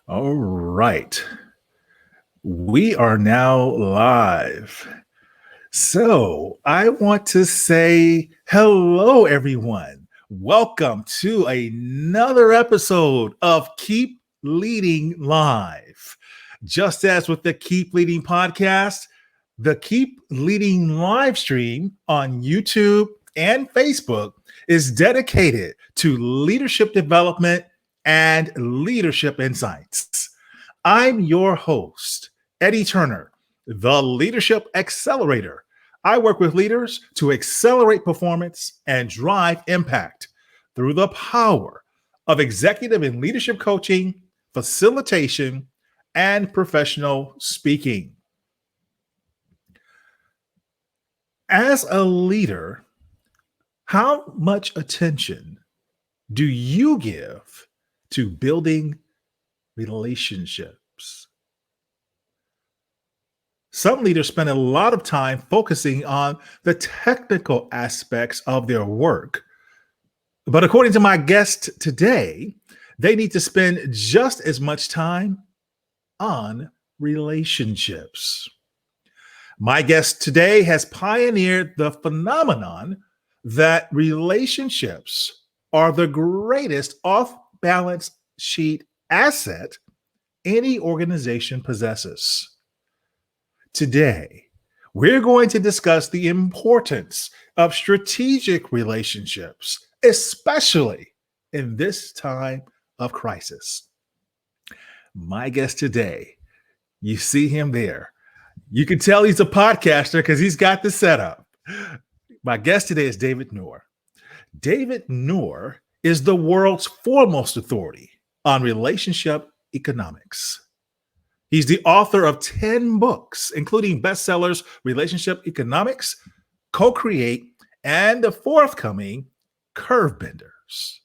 All right. We are now live. So I want to say hello, everyone. Welcome to another episode of Keep Leading Live. Just as with the Keep Leading podcast, the Keep Leading live stream on YouTube and Facebook is dedicated to leadership development and leadership insights. I'm your host, Eddie Turner, the Leadership Accelerator. I work with leaders to accelerate performance and drive impact through the power of executive and leadership coaching, facilitation, and professional speaking. As a leader, how much attention do you give to building relationships? Some leaders spend a lot of time focusing on the technical aspects of their work. But according to my guest today, they need to spend just as much time on relationships. My guest today has pioneered the phenomenon that relationships are the greatest off-balance sheet asset any organization possesses. Today, we're going to discuss the importance of strategic relationships, especially in this time of crisis. My guest today, you see him there. You can tell he's a podcaster because he's got the setup. My guest today is David Nour. David Nour is the world's foremost authority on relationship economics. He's the author of 10 books, including bestsellers Relationship Economics, Co-Create, and the forthcoming Curvebenders.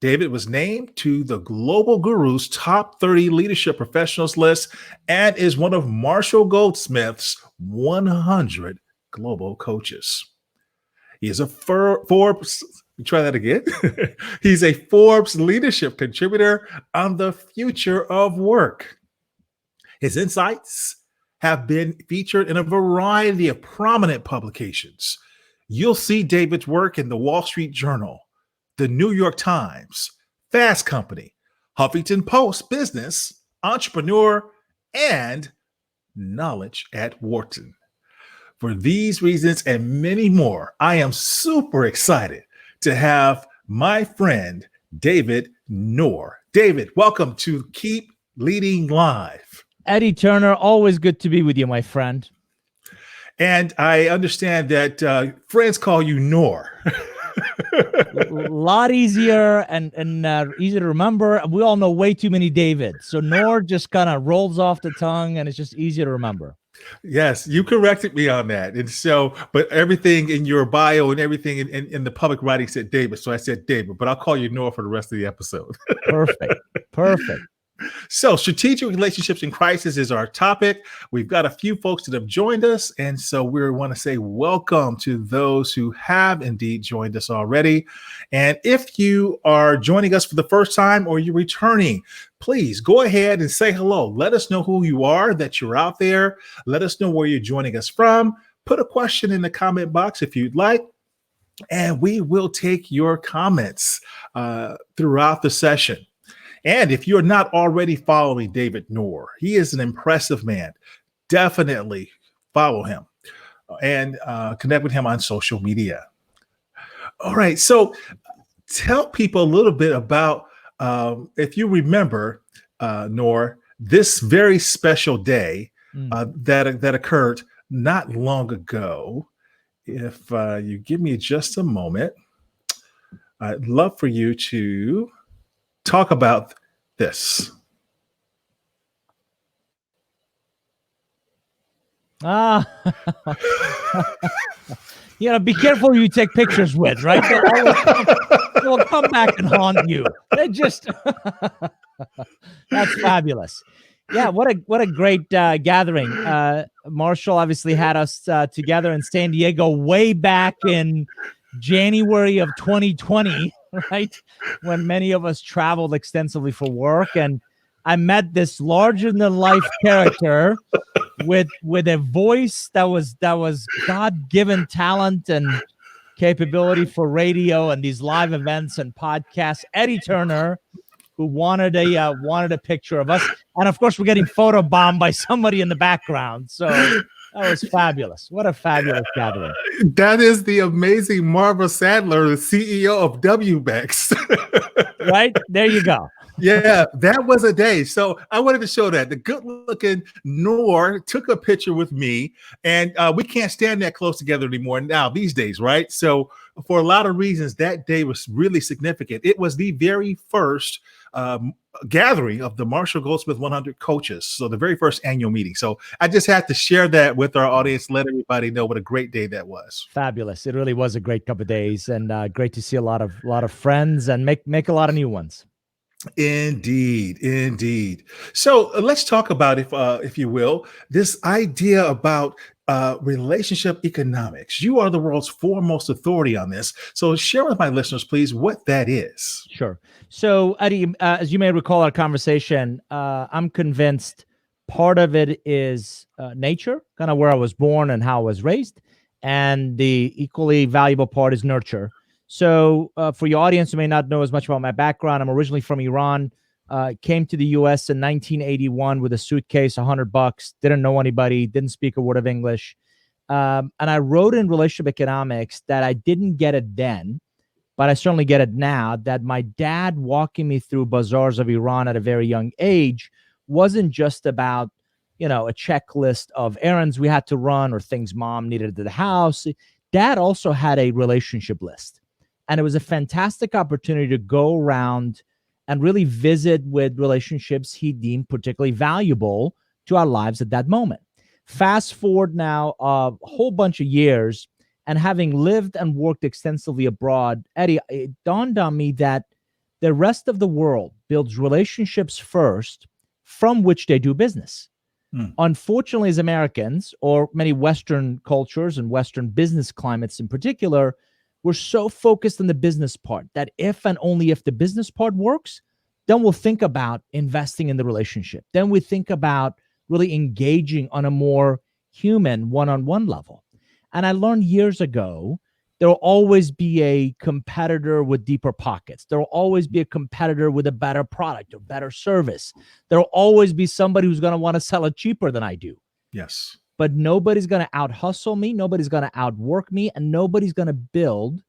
David was named to the Global Guru's top 30 leadership professionals list and is one of Marshall Goldsmith's 100 global coaches. He is a Forbes, try that again. He's a Forbes leadership contributor on the future of work. His insights have been featured in a variety of prominent publications. You'll see David's work in the Wall Street Journal, the New York Times, Fast Company, Huffington Post Business, Entrepreneur, and Knowledge Wharton. For these reasons and many more, I am super excited to have my friend, David Nour. David, welcome to Keep Leading Live. Eddie Turner, always good to be with you, my friend. And I understand that friends call you Nour. A lot easier and easy to remember. We all know way too many Davids. So Nour just kind of rolls off the tongue and it's just easy to remember. Yes, you corrected me on that. And so, but everything in your bio and everything in the public writing said David. So I said David, but I'll call you Nour for the rest of the episode. Perfect. So strategic relationships in crisis is our topic. We've got a few folks that have joined us. And so we want to say welcome to those who have indeed joined us already. And if you are joining us for the first time or you're returning, please go ahead and say hello. Let us know who you are, that you're out there. Let us know where you're joining us from. Put a question in the comment box if you'd like. And we will take your comments throughout the session. And if you're not already following David Nour, he is an impressive man. Definitely follow him and connect with him on social media. All right. So tell people a little bit about, if you remember, Nour, this very special day that occurred not long ago. If you give me just a moment, I'd love for you to talk about this. Be careful who you take pictures with, right? They'll come back and haunt you. That's fabulous. Yeah, what a great gathering. Marshall obviously had us together in San Diego way back in January of 2020, right? When many of us traveled extensively for work. And I met this larger than life character with a voice that was God-given talent and capability for radio and these live events and podcasts. Eddie Turner, who wanted a picture of us, and of course we're getting photobombed by somebody in the background. So that was fabulous. What a fabulous gathering. That is the amazing Marva Sadler, the CEO of WBEX. Right? There you go. Yeah, that was a day. So I wanted to show that. The good-looking Nour took a picture with me, and we can't stand that close together anymore now these days, right? So for a lot of reasons, that day was really significant. It was the very first gathering of the Marshall Goldsmith 100 coaches. So the very first annual meeting. So I just had to share that with our audience, let everybody know what a great day that was. Fabulous. It really was a great couple of days, and great to see a lot of friends and make a lot of new ones. Indeed. So let's talk about, if you will, this idea about relationship economics. You are the world's foremost authority on this. So share with my listeners, please, what that is. Sure. So, Eddie, as you may recall our conversation, I'm convinced part of it is nature, kind of where I was born and how I was raised, and the equally valuable part is nurture. So for your audience who may not know as much about my background, I'm originally from Iran, came to the U.S. in 1981 with a suitcase, $100, didn't know anybody, didn't speak a word of English. And I wrote in relationship economics that I didn't get it then, but I certainly get it now, that my dad walking me through bazaars of Iran at a very young age wasn't just about, a checklist of errands we had to run or things mom needed at the house. Dad also had a relationship list. And it was a fantastic opportunity to go around and really visit with relationships he deemed particularly valuable to our lives at that moment. Fast forward now a whole bunch of years, and having lived and worked extensively abroad, Eddie, it dawned on me that the rest of the world builds relationships first from which they do business. Unfortunately, as Americans, or many Western cultures and Western business climates in particular, we're so focused on the business part that if and only if the business part works, then we'll think about investing in the relationship. Then we think about really engaging on a more human one-on-one level. And I learned years ago, there will always be a competitor with deeper pockets. There will always be a competitor with a better product or better service. There will always be somebody who's going to want to sell it cheaper than I do. Yes. But nobody's going to out-hustle me. Nobody's going to outwork me. And nobody's going to build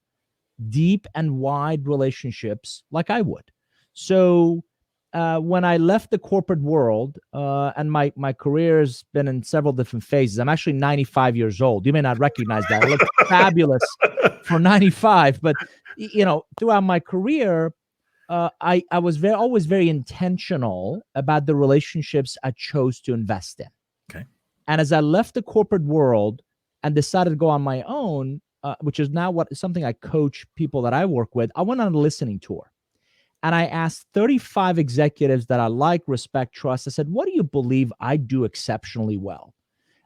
deep and wide relationships like I would. So when I left the corporate world, and my career has been in several different phases. I'm actually 95 years old. You may not recognize that. I look fabulous for 95. But, throughout my career, I was always very intentional about the relationships I chose to invest in. Okay. And as I left the corporate world and decided to go on my own, which is now something I coach people that I work with, I went on a listening tour. And I asked 35 executives that I like, respect, trust. I said, what do you believe I do exceptionally well?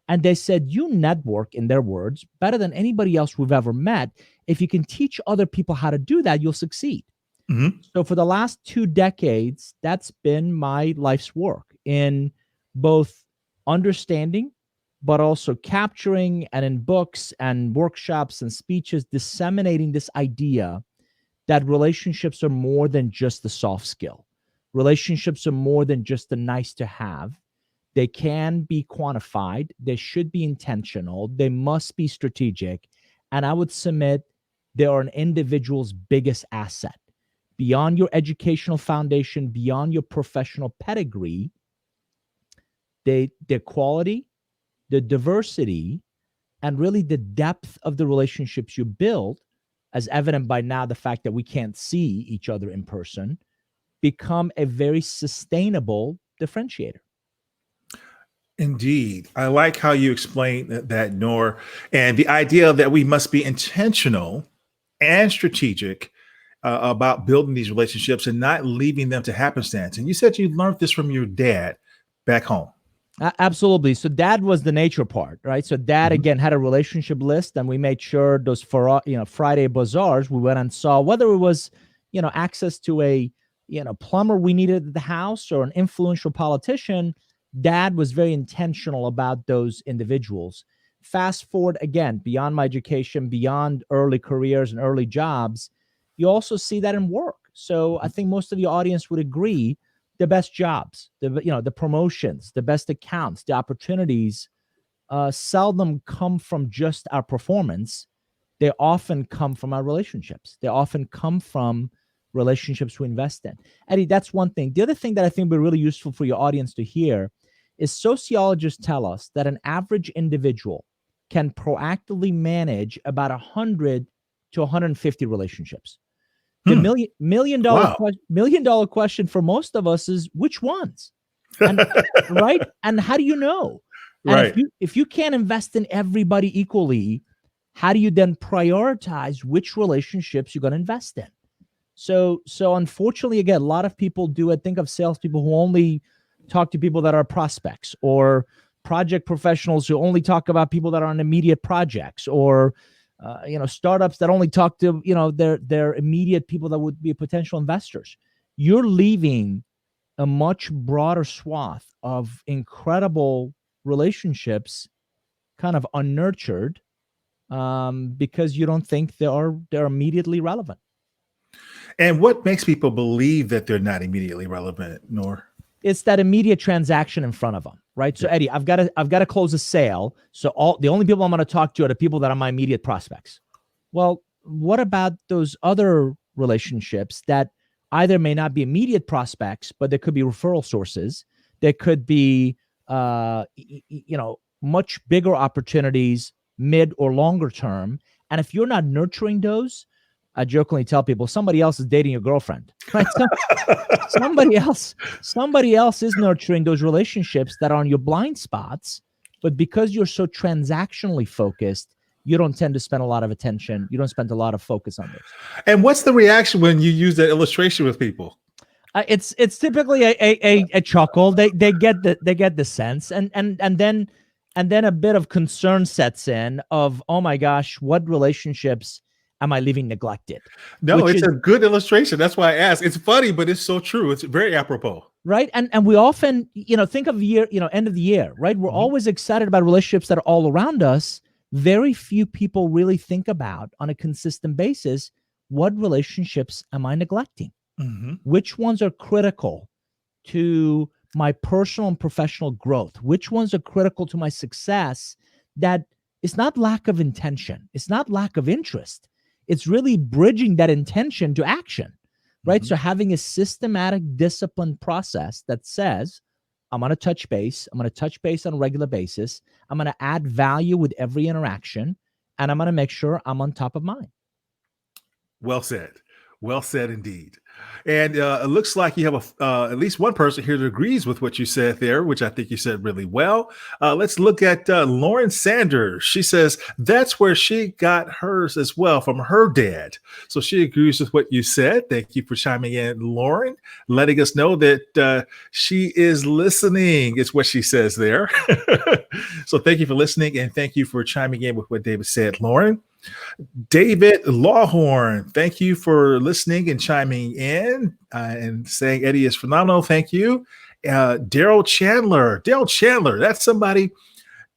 And they said, you network, in their words, better than anybody else we've ever met. If you can teach other people how to do that, you'll succeed. Mm-hmm. So for the last 2 decades, that's been my life's work in both understanding, but also capturing, and in books and workshops and speeches, disseminating this idea that relationships are more than just the soft skill. Relationships are more than just the nice to have. They can be quantified. They should be intentional. They must be strategic. And I would submit they are an individual's biggest asset. Beyond your educational foundation, beyond your professional pedigree, the quality, the diversity, and really the depth of the relationships you build, as evident by now the fact that we can't see each other in person, become a very sustainable differentiator. Indeed. I like how you explain that, Nour, and the idea that we must be intentional and strategic about building these relationships and not leaving them to happenstance. And you said you learned this from your dad back home. Absolutely. So dad was the nature part, right? So dad, again, had a relationship list, and we made sure those Friday bazaars, we went and saw whether it was, access to a plumber we needed at the house or an influential politician, dad was very intentional about those individuals. Fast forward again, beyond my education, beyond early careers and early jobs, you also see that in work. So I think most of your audience would agree the best jobs, the promotions, the best accounts, the opportunities seldom come from just our performance. They often come from our relationships. They often come from relationships we invest in. Eddie, that's one thing. The other thing that I think would be really useful for your audience to hear is sociologists tell us that an average individual can proactively manage about 100 to 150 relationships. The million dollar question for most of us is which ones? And, right? And how do you know? And Right. if you can't invest in everybody equally, how do you then prioritize which relationships you're going to invest in? So unfortunately, again, a lot of people do it. Think of salespeople who only talk to people that are prospects, or project professionals who only talk about people that are on immediate projects, or startups that only talk to their immediate people that would be potential investors. You're leaving a much broader swath of incredible relationships kind of unnurtured because you don't think they're immediately relevant. And what makes people believe that they're not immediately relevant, Nour? It's that immediate transaction in front of them, right? So Eddie, I've got to close a sale. So the only people I'm going to talk to are the people that are my immediate prospects. Well, what about those other relationships that either may not be immediate prospects, but there could be referral sources? There could be, much bigger opportunities, mid or longer term. And if you're not nurturing those, I jokingly tell people somebody else is dating your girlfriend, right? Somebody else is nurturing those relationships that are on your blind spots, but because you're so transactionally focused, you don't tend to spend a lot of attention. You don't spend a lot of focus on those. And what's the reaction when you use that illustration with people? It's typically a chuckle. They get the sense, and then a bit of concern sets in of, oh my gosh, what relationships am I leaving neglected? No, it's a good illustration. That's why I asked. It's funny, but it's so true. It's very apropos. Right. And we often, think of end of the year, right? We're always excited about relationships that are all around us. Very few people really think about on a consistent basis, what relationships am I neglecting? Which ones are critical to my personal and professional growth? Which ones are critical to my success? That it's not lack of intention. It's not lack of interest. It's really bridging that intention to action, right? So having a systematic, disciplined process that says, I'm going to touch base. I'm going to touch base on a regular basis. I'm going to add value with every interaction, and I'm going to make sure I'm on top of mind. Well said. Well said indeed. And it looks like you have at least one person here that agrees with what you said there, which I think you said really well. Let's look at Lauren Sanders. She says that's where she got hers as well, from her dad. So she agrees with what you said. Thank you for chiming in, Lauren, letting us know that she is listening, is what she says there. So thank you for listening, and thank you for chiming in with what David said, Lauren. David Lawhorn, thank you for listening and chiming in and saying Eddie is phenomenal. Thank you. Daryl Chandler, that's somebody,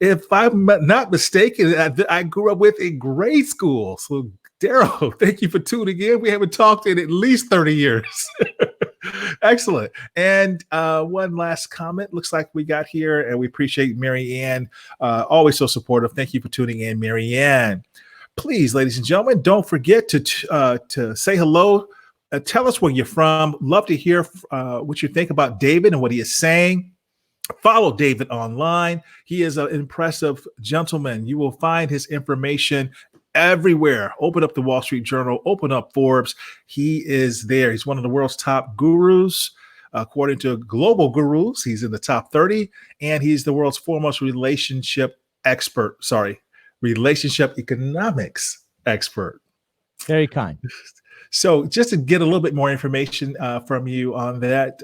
if I'm not mistaken, I grew up with in grade school. So Daryl, thank you for tuning in. We haven't talked in at least 30 years. Excellent. And one last comment looks like we got here, and we appreciate Mary Ann, always so supportive. Thank you for tuning in, Mary Ann. Please, ladies and gentlemen, don't forget to say hello. Tell us where you're from. Love to hear what you think about David and what he is saying. Follow David online. He is an impressive gentleman. You will find his information everywhere. Open up the Wall Street Journal. Open up Forbes. He is there. He's one of the world's top gurus. According to Global Gurus, he's in the top 30, and he's the world's foremost relationship economics expert. Very kind. So just to get a little bit more information from you on that,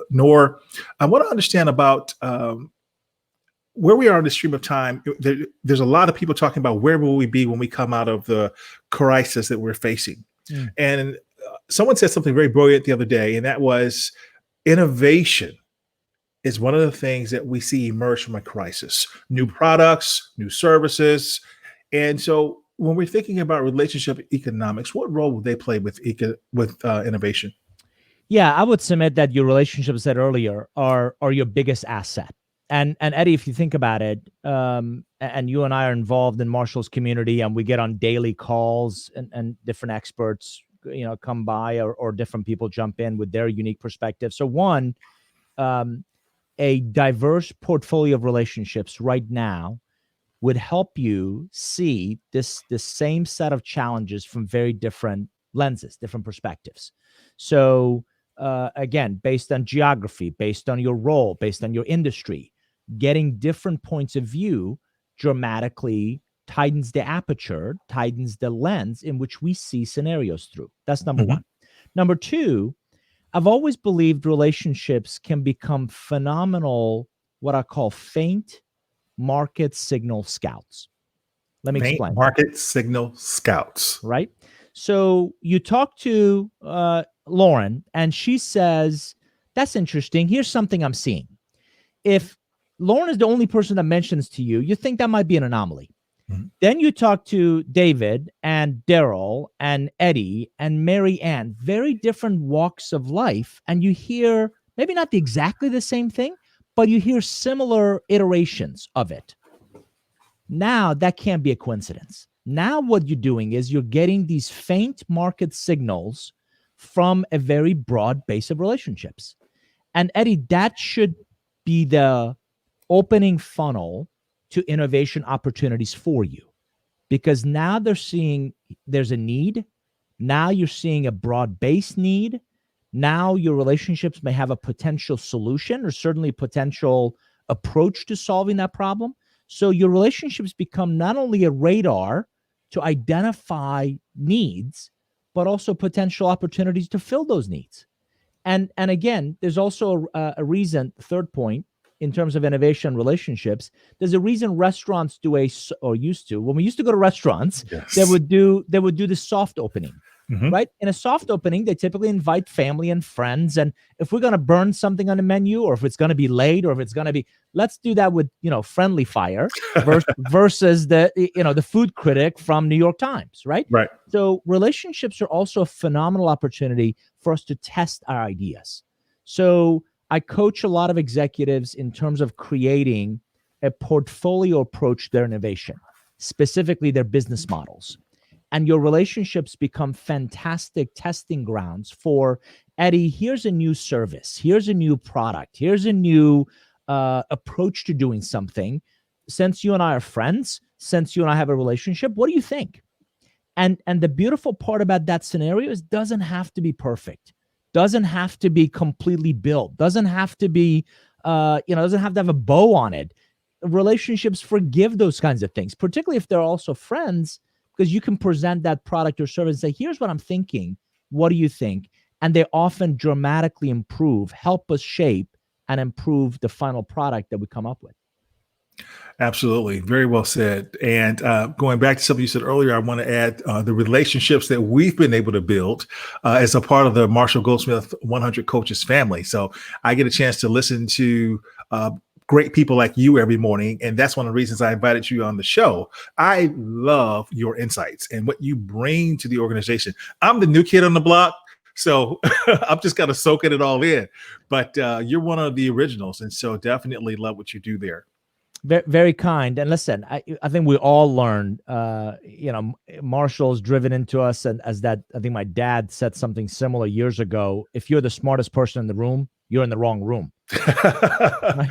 Nour, I want to understand about where we are in the stream of time. There's a lot of people talking about where will we be when we come out of the crisis that we're facing. And someone said something very brilliant the other day, and that was innovation is one of the things that we see emerge from a crisis. New products, new services. And so when we're thinking about relationship economics, what role will they play with innovation? Yeah, I would submit that your relationships, said earlier, are your biggest asset. And Eddie, if you think about it, and you and I are involved in Marshall's community, and we get on daily calls, and different experts, come by, or different people jump in with their unique perspective. So one, a diverse portfolio of relationships right now would help you see this same set of challenges from very different lenses, different perspectives. So again, based on geography, based on your role, based on your industry, getting different points of view dramatically tightens the aperture, tightens the lens in which we see scenarios through. That's number one. Number two, I've always believed relationships can become phenomenal, what I call faint market signal scouts. Let me explain. Market signal scouts. Right? So you talk to Lauren, and she says, that's interesting. Here's something I'm seeing. If Lauren is the only person that mentions to you, you think that might be an anomaly. Then you talk to David and Daryl and Eddie and Mary Ann, very different walks of life, and you hear maybe not exactly the same thing, but you hear similar iterations of it. Now, that can't be a coincidence. Now what you're doing is you're getting these faint market signals from a very broad base of relationships. And Eddie, that should be the opening funnel to innovation opportunities for you, because now they're seeing there's a need. Now you're seeing a broad-based need. Now your relationships may have a potential solution, or certainly potential approach to solving that problem. So your relationships become not only a radar to identify needs, but also potential opportunities to fill those needs. And again, there's also a reason, third point, in terms of innovation relationships, there's a reason restaurants do used to, when we used to go to restaurants, yes, they would do the soft opening, right? In a soft opening, they typically invite family and friends. And if we're going to burn something on the menu, or if it's going to be late, or if it's going to be, let's do that with, friendly fire versus the food critic from New York Times, right? Right. So relationships are also a phenomenal opportunity for us to test our ideas. So I coach a lot of executives in terms of creating a portfolio approach to their innovation, specifically their business models. And your relationships become fantastic testing grounds for, Eddie, here's a new service, here's a new product, here's a new approach to doing something. Since you and I are friends, since you and I have a relationship, what do you think? And the beautiful part about that scenario is it doesn't have to be perfect. Doesn't have to be completely built, doesn't have to be, doesn't have to have a bow on it. Relationships forgive those kinds of things, particularly if they're also friends, because you can present that product or service and say, here's what I'm thinking. What do you think? And they often dramatically help us shape and improve the final product that we come up with. Absolutely. Very well said. And going back to something you said earlier, I want to add the relationships that we've been able to build as a part of the Marshall Goldsmith 100 Coaches family. So I get a chance to listen to great people like you every morning. And that's one of the reasons I invited you on the show. I love your insights and what you bring to the organization. I'm the new kid on the block, so I'm just kind of soaking it all in. But you're one of the originals. And so definitely love what you do there. Very, very kind. And listen, I think we all learned, Marshall's driven into us. And as that, I think my dad said something similar years ago. If you're the smartest person in the room, you're in the wrong room. Right?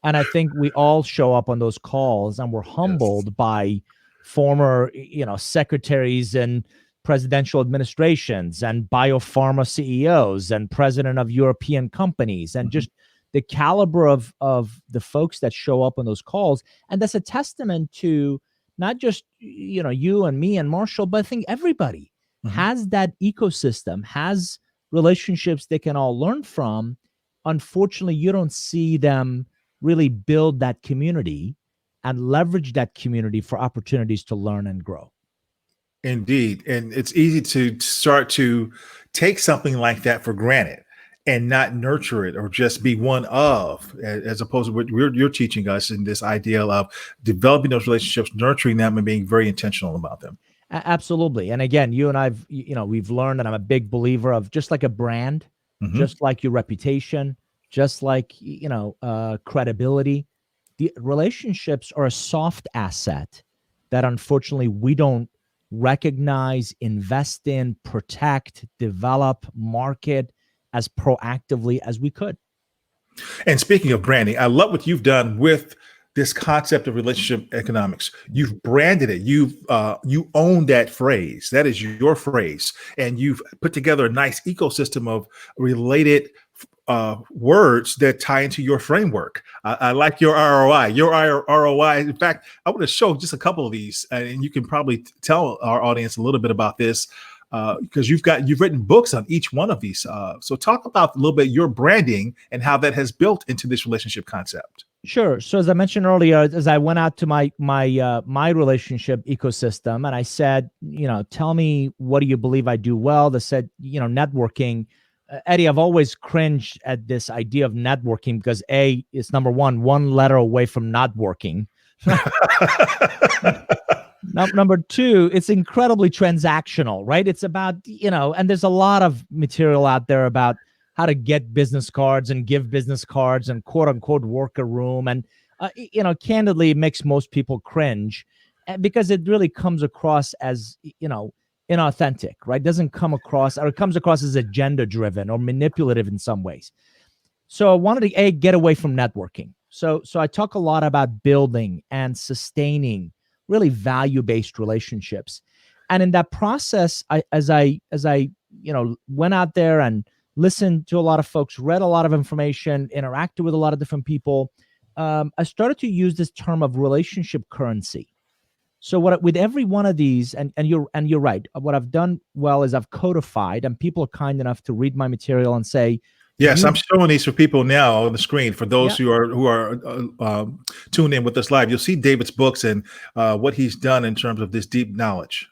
And I think we all show up on those calls and we're humbled by former, secretaries and presidential administrations and biopharma CEOs and president of European companies, and just the caliber of the folks that show up on those calls. And that's a testament to not just, you and me and Marshall, but I think everybody has that ecosystem, has relationships they can all learn from. Unfortunately, you don't see them really build that community and leverage that community for opportunities to learn and grow. Indeed. And it's easy to start to take something like that for granted and not nurture it or just be one of, as opposed to what you're teaching us in this idea of developing those relationships, nurturing them, and being very intentional about them. Absolutely. And again, you and we've learned, and I'm a big believer of, just like a brand, Mhm. just like your reputation, just like, credibility, the relationships are a soft asset that unfortunately we don't recognize, invest in, protect, develop, market as proactively as we could. And speaking of branding, I love what you've done with this concept of relationship economics. You've branded it. You own that phrase. That is your phrase, and you've put together a nice ecosystem of related words that tie into your framework. I like your ROI. Your ROI. In fact, I want to show just a couple of these, and you can probably tell our audience a little bit about this. Because you've written books on each one of these. So talk about a little bit your branding and how that has built into this relationship concept. Sure. So as I mentioned earlier, as I went out to my relationship ecosystem, and I said, tell me, what do you believe I do well? They said, networking. Eddie, I've always cringed at this idea of networking because it's number one letter away from not working. Number two, it's incredibly transactional, right? It's about, and there's a lot of material out there about how to get business cards and give business cards and quote unquote work a room. And, candidly, it makes most people cringe because it really comes across as, inauthentic, right? Doesn't come across, or it comes across as agenda driven or manipulative in some ways. So I wanted to get away from networking. So I talk a lot about building and sustaining really value-based relationships. And in that process, as I went out there and listened to a lot of folks, read a lot of information, interacted with a lot of different people, I started to use this term of relationship currency. So with every one of these, and you're right, what I've done well is I've codified, and people are kind enough to read my material and say, yes, I'm showing these for people now on the screen. For those Yeah. who are tuned in with us live, you'll see David's books and what he's done in terms of this deep knowledge.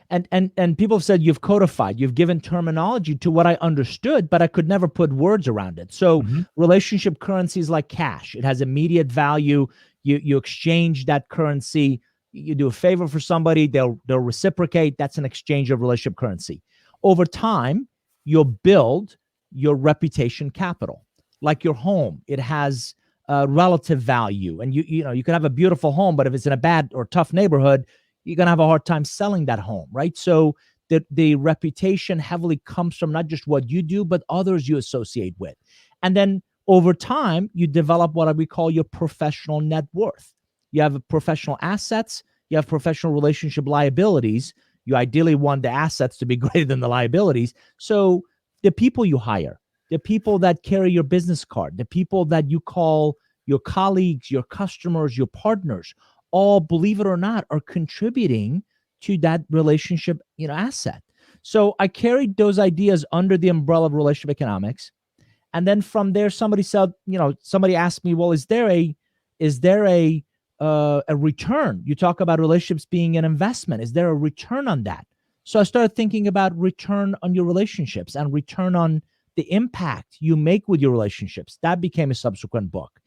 And people have said you've codified, you've given terminology to what I understood, but I could never put words around it. So relationship currency is like cash. It has immediate value. You exchange that currency. You do a favor for somebody, they'll reciprocate. That's an exchange of relationship currency. Over time, you'll build your reputation capital, like your home. It has relative value, and you can have a beautiful home, but if it's in a bad or tough neighborhood, you're gonna have a hard time selling that home, right? So the reputation heavily comes from not just what you do, but others you associate with, and then over time, you develop what we call your professional net worth. You have professional assets, you have professional relationship liabilities. You ideally want the assets to be greater than the liabilities. So the people you hire, the people that carry your business card, the people that you call your colleagues, your customers, your partners, all, believe it or not, are contributing to that relationship, asset. So I carried those ideas under the umbrella of relationship economics. And then from there, somebody said, somebody asked me, well, is there a return? You talk about relationships being an investment. Is there a return on that? So I started thinking about return on your relationships and return on the impact you make with your relationships. That became a subsequent book.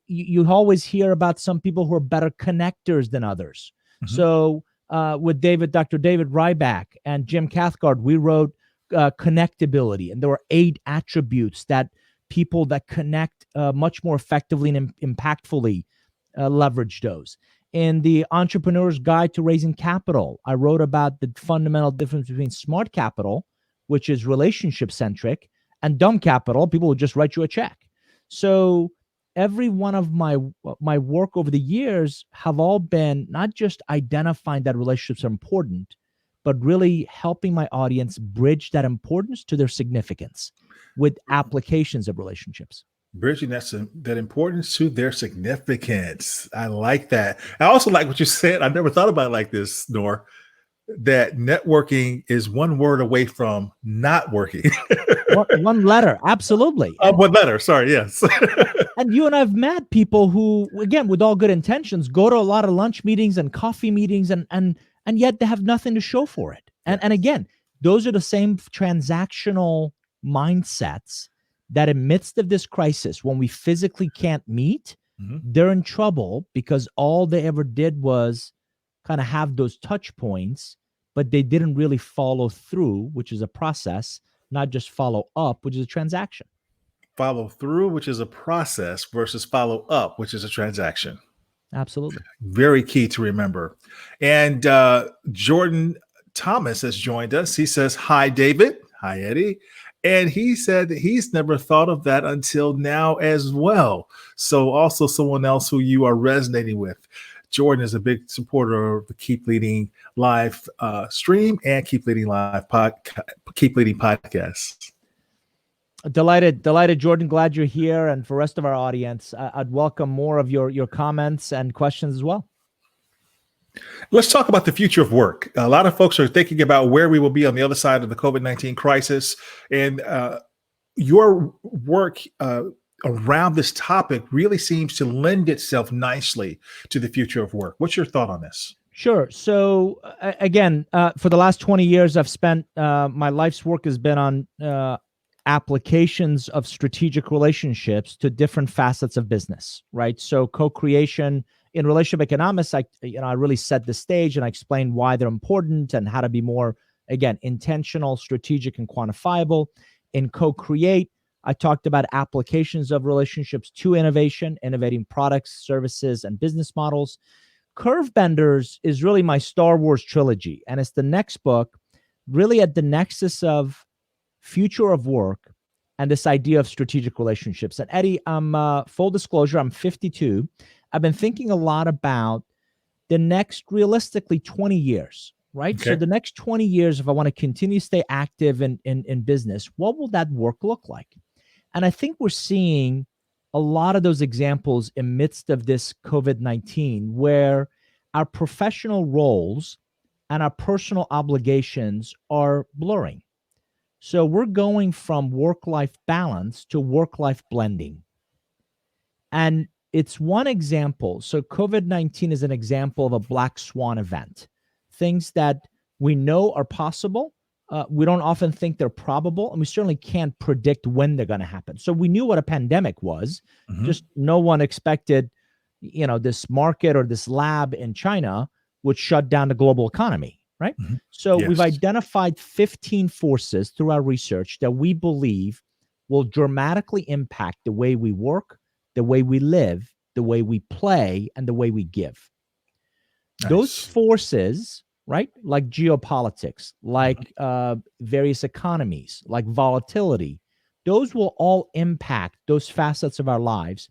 You always hear about some people who are better connectors than others. So with Dr. David Ryback and Jim Cathcart, we wrote connectability, and there were 8 attributes that people that connect much more effectively and impactfully leverage those. In the Entrepreneur's Guide to Raising Capital, I wrote about the fundamental difference between smart capital, which is relationship centric, and dumb capital, people who just write you a check. So every one of my work over the years have all been not just identifying that relationships are important, but really helping my audience bridge that importance to their significance with applications of relationships. Bridging that importance to their significance. I like that. I also like what you said. I never thought about it like this, Nour, that networking is one word away from not working. One letter, absolutely. One letter, sorry, yes. And you and I've met people who, again, with all good intentions, go to a lot of lunch meetings and coffee meetings and and yet they have nothing to show for it. And again, those are the same transactional mindsets that in midst of this crisis, when we physically can't meet, they're in trouble because all they ever did was kind of have those touch points, but they didn't really follow through, which is a process, not just follow up, which is a transaction. Follow through, which is a process, versus follow up, which is a transaction. Absolutely. Very key to remember. And Jordan Thomas has joined us. He says, hi, David. Hi, Eddie. And he said that he's never thought of that until now as well. So also someone else who you are resonating with. Jordan is a big supporter of the Keep Leading Live stream and Keep Leading podcast. Delighted, Jordan. Glad you're here. And for the rest of our audience, I'd welcome more of your comments and questions as well. Let's talk about the future of work. A lot of folks are thinking about where we will be on the other side of the COVID-19 crisis. And your work around this topic really seems to lend itself nicely to the future of work. What's your thought on this? Sure. So again, for the last 20 years, I've spent my life's work has been on applications of strategic relationships to different facets of business, right? So co-creation in relationship economics, I really set the stage and I explained why they're important and how to be more, again, intentional, strategic, and quantifiable. In co-create, I talked about applications of relationships to innovation, innovating products, services, and business models. Curve Benders is really my Star Wars trilogy, and it's the next book really at the nexus of future of work and this idea of strategic relationships. And Eddie, full disclosure, I'm 52. I've been thinking a lot about the next, realistically, 20 years, right? Okay. So the next 20 years, if I want to continue to stay active in business, what will that work look like? And I think we're seeing a lot of those examples in midst of this COVID-19, where our professional roles and our personal obligations are blurring. So we're going from work-life balance to work-life blending. And it's one example. So COVID-19 is an example of a black swan event. Things that we know are possible. We don't often think they're probable, and we certainly can't predict when they're going to happen. So we knew what a pandemic was. Just no one expected, this market or this lab in China would shut down the global economy, right? So we've identified 15 forces through our research that we believe will dramatically impact the way we work, the way we live, the way we play, and the way we give. Nice. Those forces, right, like geopolitics, like various economies, like volatility, those will all impact those facets of our lives.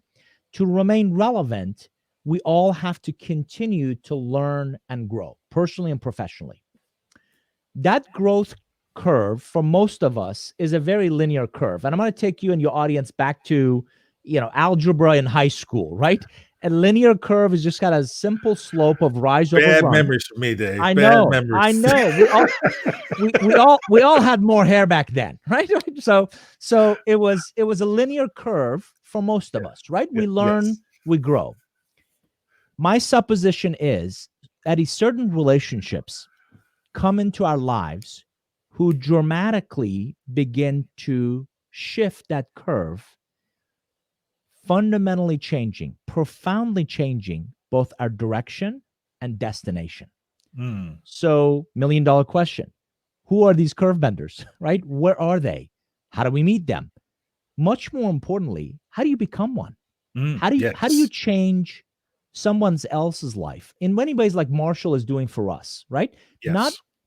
To remain relevant, we all have to continue to learn and grow, personally and professionally. That growth curve, for most of us, is a very linear curve. And I'm going to take you and your audience back to algebra in high school, right? A linear curve is just got a simple slope of rise over run. Bad memories for me, Dave. I Bad know. memories. I know. We all had more hair back then, right? So it was a linear curve for most of us, right? We learn, we grow. My supposition is that certain relationships come into our lives who dramatically begin to shift that curve, fundamentally changing, profoundly changing both our direction and destination. So, $1 million question. Who are these curve benders, right? Where are they? How do we meet them? Much more importantly, how do you become one? How do you change someone else's life in many ways, like Marshall is doing for us, right?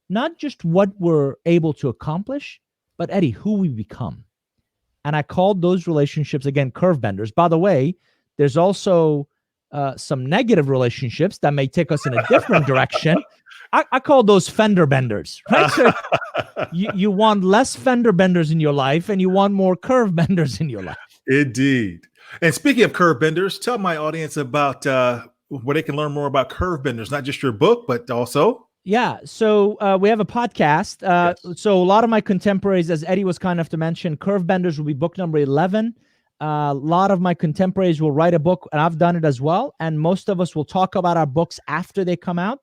Not just what we're able to accomplish, but Eddie, who we become. And I called those relationships, again, curve benders. By the way, there's also some negative relationships that may take us in a different direction. I call those fender benders, right? So you want less fender benders in your life and you want more curve benders in your life. Indeed. And speaking of curve benders, tell my audience about where they can learn more about curve benders, not just your book, but also. Yeah. So we have a podcast. So a lot of my contemporaries, as Eddie was kind enough to mention, Curve Benders will be book number 11. A lot of my contemporaries will write a book, and I've done it as well. And most of us will talk about our books after they come out.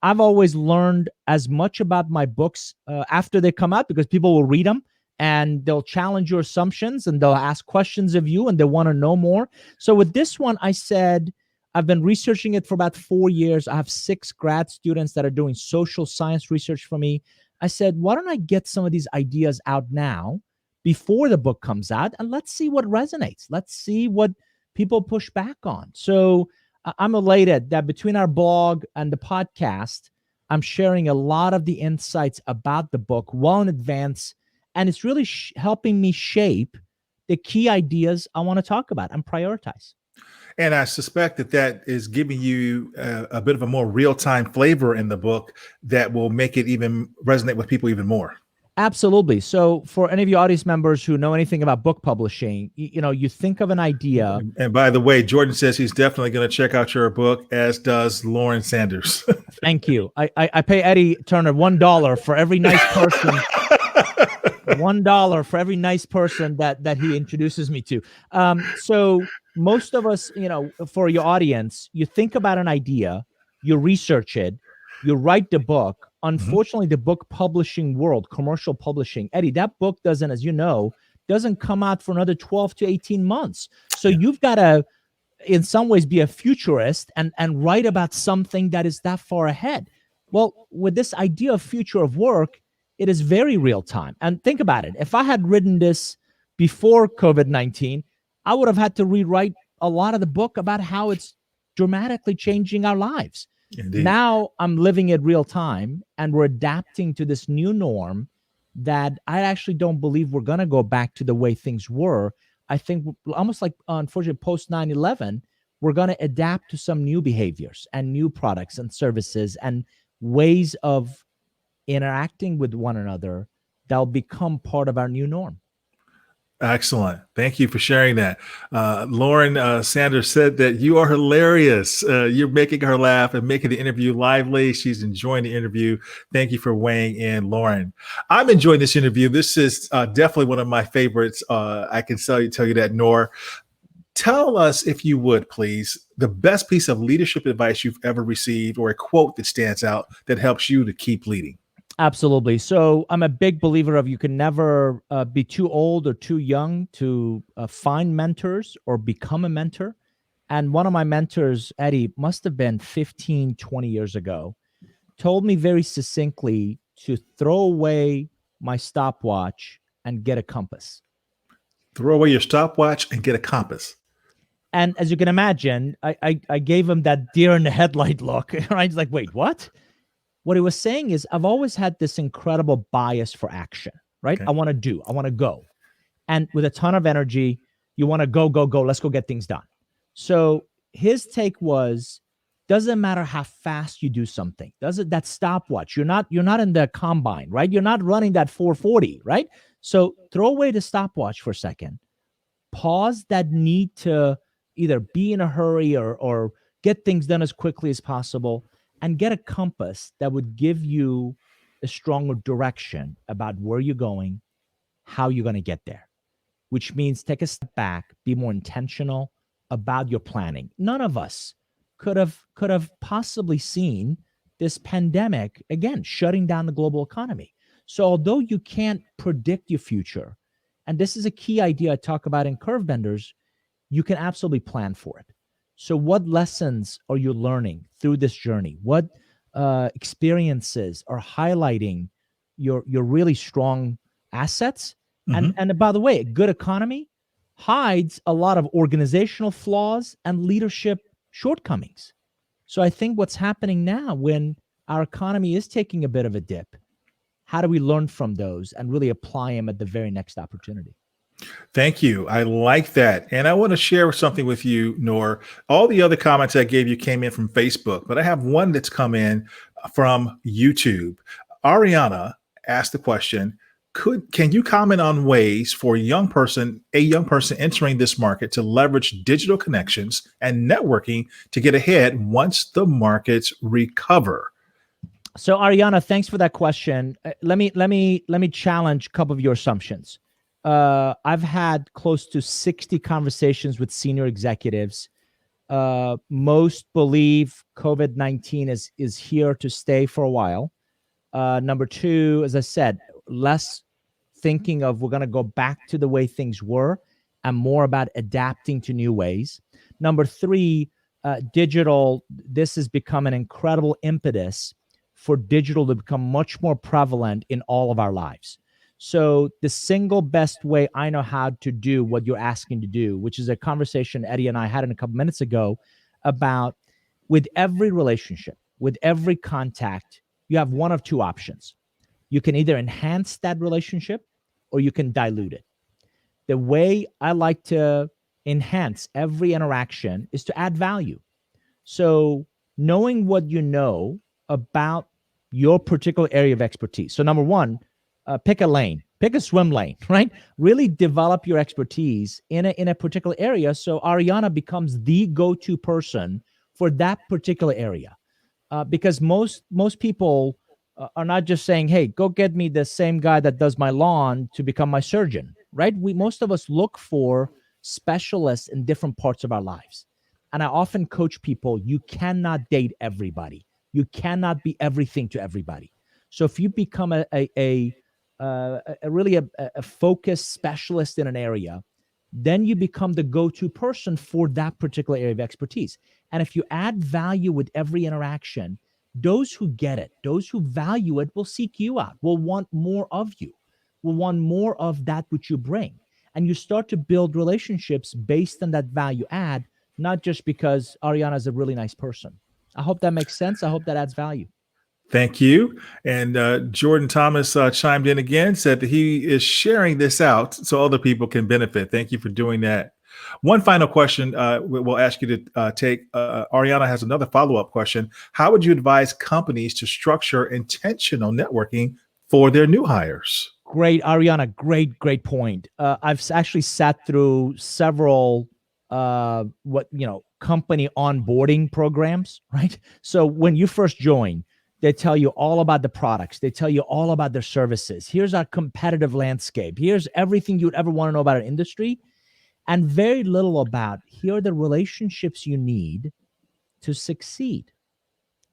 I've always learned as much about my books after they come out, because people will read them and they'll challenge your assumptions and they'll ask questions of you and they want to know more. So with this one, I said, I've been researching it for about 4 years. I have 6 grad students that are doing social science research for me. I said, why don't I get some of these ideas out now before the book comes out, and let's see what resonates. Let's see what people push back on. So I'm elated that between our blog and the podcast, I'm sharing a lot of the insights about the book well in advance, and it's really helping me shape the key ideas I want to talk about and prioritize. And I suspect that is giving you a bit of a more real-time flavor in the book that will make it even resonate with people even more. Absolutely. So for any of your audience members who know anything about book publishing, you think of an idea. And by the way, Jordan says he's definitely going to check out your book, as does Lauren Sanders. Thank you. I pay Eddie Turner $1 for every nice person. $1 for every nice person that he introduces me to. So most of us, for your audience, you think about an idea, you research it, you write the book. Unfortunately, the book publishing world, commercial publishing, Eddie, that book doesn't come out for another 12 to 18 months. So you've got to, in some ways, be a futurist and write about something that is that far ahead. Well, with this idea of future of work, it is very real time. And think about it. If I had written this before COVID-19, I would have had to rewrite a lot of the book about how it's dramatically changing our lives. Indeed. Now I'm living it real time, and we're adapting to this new norm that I actually don't believe we're going to go back to the way things were. I think almost like, unfortunately, post 9/11, we're going to adapt to some new behaviors and new products and services and ways of interacting with one another that'll become part of our new norm. Excellent. Thank you for sharing that. Lauren Sanders said that you are hilarious. You're making her laugh and making the interview lively. She's enjoying the interview. Thank you for weighing in, Lauren. I'm enjoying this interview. This is definitely one of my favorites. I can tell you that, Nour. Tell us, if you would, please, the best piece of leadership advice you've ever received, or a quote that stands out that helps you to keep leading. Absolutely. So I'm a big believer of you can never be too old or too young to find mentors or become a mentor. And one of my mentors, Eddie, must have been 15, 20 years ago, told me very succinctly to throw away my stopwatch and get a compass. Throw away your stopwatch and get a compass. And as you can imagine, I gave him that deer in the headlight look. Right? He's like, wait, what? What he was saying is, I've always had this incredible bias for action, right? Okay. I want to go. And with a ton of energy, you want to go. Let's go get things done. So his take was, doesn't matter how fast you do something. That stopwatch, you're not in the combine, right? You're not running that 440, right? So throw away the stopwatch for a second. Pause that need to either be in a hurry or get things done as quickly as possible, and get a compass that would give you a stronger direction about where you're going, how you're going to get there, which means take a step back, be more intentional about your planning. None of us could have possibly seen this pandemic, again, shutting down the global economy. So although you can't predict your future, and this is a key idea I talk about in Curve Benders, you can absolutely plan for it. So what lessons are you learning through this journey? What experiences are highlighting your really strong assets? Mm-hmm. And by the way, a good economy hides a lot of organizational flaws and leadership shortcomings. So I think what's happening now, when our economy is taking a bit of a dip, how do we learn from those and really apply them at the very next opportunity? Thank you. I like that. And I want to share something with you, Nour. All the other comments I gave you came in from Facebook, but I have one that's come in from YouTube. Ariana asked the question, can you comment on ways for a young person entering this market to leverage digital connections and networking to get ahead once the markets recover? So Ariana, thanks for that question. Let me challenge a couple of your assumptions. I've had close to 60 conversations with senior executives. Most believe COVID-19 is here to stay for a while. Number two, as I said, less thinking of we're going to go back to the way things were and more about adapting to new ways. Number three, digital. This has become an incredible impetus for digital to become much more prevalent in all of our lives. So the single best way I know how to do what you're asking to do, which is a conversation Eddie and I had in a couple minutes ago about with every relationship, with every contact, you have one of two options. You can either enhance that relationship or you can dilute it. The way I like to enhance every interaction is to add value. So knowing what you know about your particular area of expertise. So number one, pick a lane, pick a swim lane, right? Really develop your expertise in a particular area. So Ariana becomes the go-to person for that particular area. Because most people are not just saying, hey, go get me the same guy that does my lawn to become my surgeon, right? Most of us look for specialists in different parts of our lives. And I often coach people, you cannot date everybody. You cannot be everything to everybody. So if you become a focused specialist in an area, then you become the go-to person for that particular area of expertise. And if you add value with every interaction, those who get it, those who value it will seek you out, will want more of you, will want more of that which you bring. And you start to build relationships based on that value add, not just because Ariana is a really nice person. I hope that makes sense. I hope that adds value. Thank you. And Jordan Thomas chimed in again, said that he is sharing this out so other people can benefit. Thank you for doing that. One final question we'll ask you to take. Ariana has another follow-up question. How would you advise companies to structure intentional networking for their new hires? Great, Ariana. Great point. I've actually sat through several company onboarding programs, right? So when you first join, they tell you all about the products. They tell you all about their services. Here's our competitive landscape. Here's everything you'd ever want to know about our industry. And very little about here are the relationships you need to succeed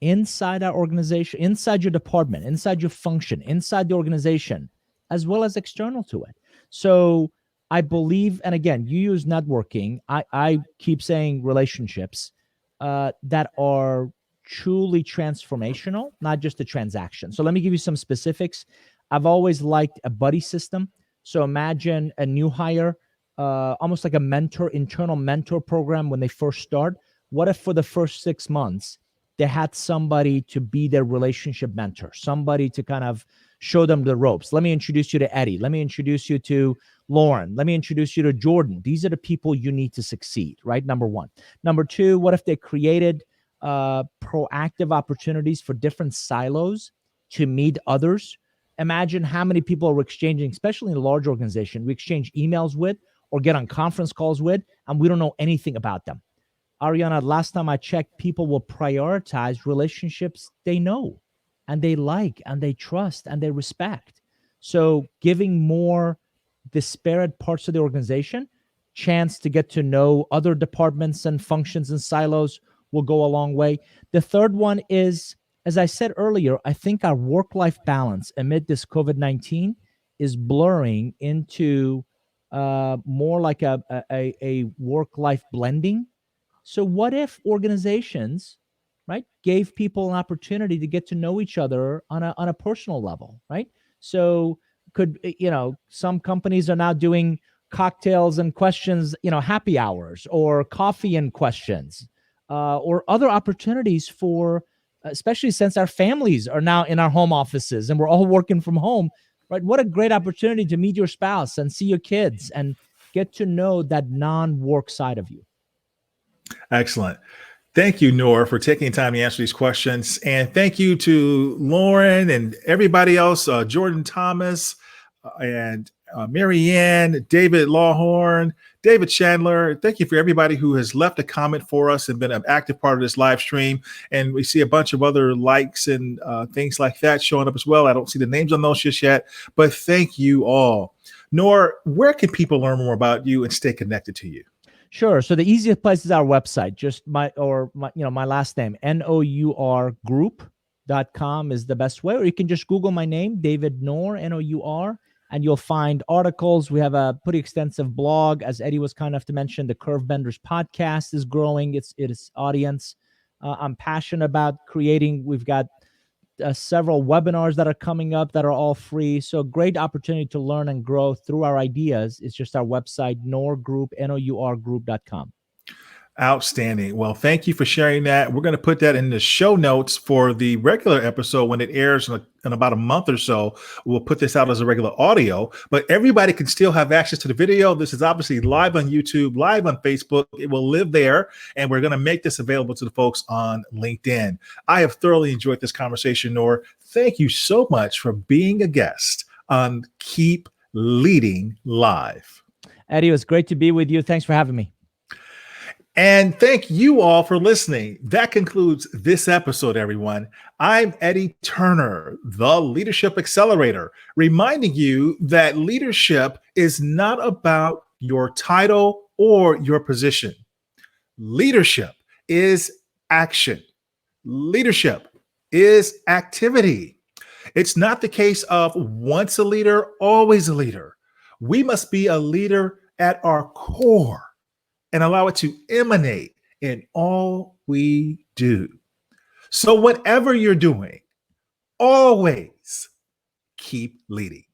inside our organization, inside your department, inside your function, inside the organization, as well as external to it. So I believe, and again, you use networking. I keep saying relationships that are truly transformational, not just a transaction. So let me give you some specifics. I've always liked a buddy system. So imagine a new hire, almost like a internal mentor program when they first start. What if for the first 6 months, they had somebody to be their relationship mentor, somebody to kind of show them the ropes? Let me introduce you to Eddie. Let me introduce you to Lauren. Let me introduce you to Jordan. These are the people you need to succeed, right? Number one. Number two, what if they created proactive opportunities for different silos to meet others? Imagine how many people are exchanging, especially in a large organization, we exchange emails with or get on conference calls with, and we don't know anything about them. Ariana, last time I checked, people will prioritize relationships they know and they like and they trust and they respect. So giving more disparate parts of the organization chance to get to know other departments and functions and silos will go a long way. The third one is, as I said earlier, I think our work-life balance amid this COVID-19 is blurring into more like a work-life blending. So what if organizations, right, gave people an opportunity to get to know each other on a personal level, right? So some companies are now doing cocktails and questions, happy hours or coffee and questions, or other opportunities for, especially since our families are now in our home offices and we're all working from home, right? What a great opportunity to meet your spouse and see your kids and get to know that non-work side of you. Excellent. Thank you, Nour, for taking time to answer these questions. And thank you to Lauren and everybody else, Jordan Thomas and Marianne, David Lawhorn, David Chandler. Thank you for everybody who has left a comment for us and been an active part of this live stream. And we see a bunch of other likes and things like that showing up as well. I don't see the names on those just yet, but thank you all. Nour, where can people learn more about you and stay connected to you? Sure. So the easiest place is our website, just my last name, nourgroup.com is the best way, or you can just Google my name, David Nour, Nour, and you'll find articles. We have a pretty extensive blog. As Eddie was kind enough to mention, the Curve Benders podcast is growing its audience. I'm passionate about creating. We've got several webinars that are coming up that are all free. So great opportunity to learn and grow through our ideas. It's just our website, nourgroup.com. Outstanding. Well, thank you for sharing that. We're going to put that in the show notes for the regular episode when it airs in about a month or so. We'll put this out as a regular audio, but everybody can still have access to the video. This is obviously live on YouTube, live on Facebook. It will live there, and we're going to make this available to the folks on LinkedIn. I have thoroughly enjoyed this conversation, Nour. Thank you so much for being a guest on Keep Leading Live. Eddie, it was great to be with you. Thanks for having me. And thank you all for listening. That concludes this episode, everyone. I'm Eddie Turner, the Leadership Accelerator, reminding you that leadership is not about your title or your position. Leadership is action. Leadership is activity. It's not the case of once a leader, always a leader. We must be a leader at our core and allow it to emanate in all we do. So whatever you're doing, always keep leading.